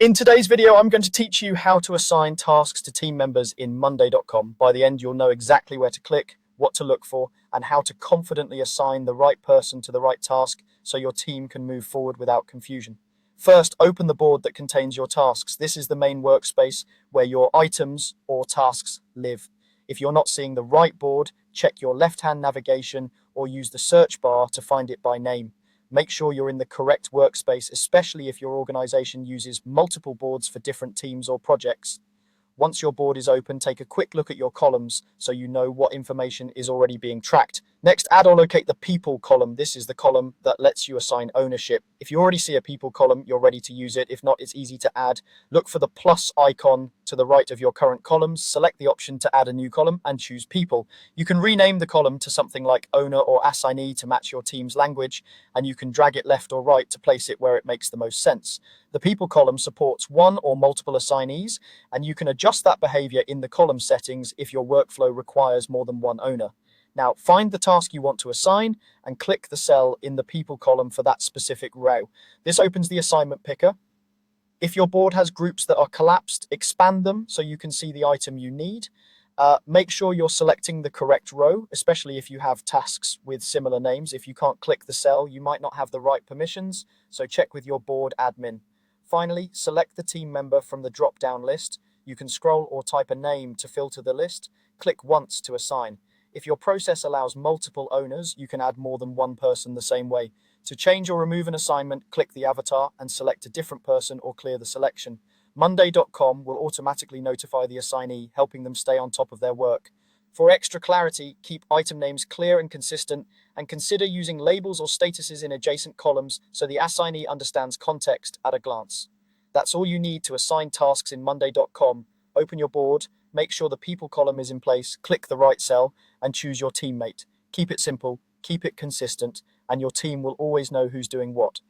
In today's video, I'm going to teach you how to assign tasks to team members in Monday.com. By the end, you'll know exactly where to click, what to look for, and how to confidently assign the right person to the right task so your team can move forward without confusion. First, open the board that contains your tasks. This is the main workspace where your items or tasks live. If you're not seeing the right board, check your left-hand navigation or use the search bar to find it by name. Make sure you're in the correct workspace, especially if your organization uses multiple boards for different teams or projects. Once your board is open, take a quick look at your columns so you know what information is already being tracked. Next, add or locate the people column. This is the column that lets you assign ownership. If you already see a people column, you're ready to use it. If not, it's easy to add. Look for the plus icon to the right of your current columns. Select the option to add a new column and choose people. You can rename the column to something like owner or assignee to match your team's language, and you can drag it left or right to place it where it makes the most sense. The people column supports one or multiple assignees, and you can adjust that behavior in the column settings if your workflow requires more than one owner. Now, find the task you want to assign and click the cell in the people column for that specific row. This opens the assignment picker. If your board has groups that are collapsed, expand them so you can see the item you need. Make sure you're selecting the correct row, especially if you have tasks with similar names. If you can't click the cell, you might not have the right permissions, so check with your board admin. Finally, select the team member from the drop-down list. You can scroll or type a name to filter the list. Click once to assign. If your process allows multiple owners, you can add more than one person the same way. To change or remove an assignment, click the avatar and select a different person or clear the selection. Monday.com will automatically notify the assignee, helping them stay on top of their work. For extra clarity, keep item names clear and consistent, and consider using labels or statuses in adjacent columns so the assignee understands context at a glance. That's all you need to assign tasks in Monday.com. Open your board, make sure the people column is in place, click the right cell, and choose your teammate. Keep it simple, keep it consistent, and your team will always know who's doing what.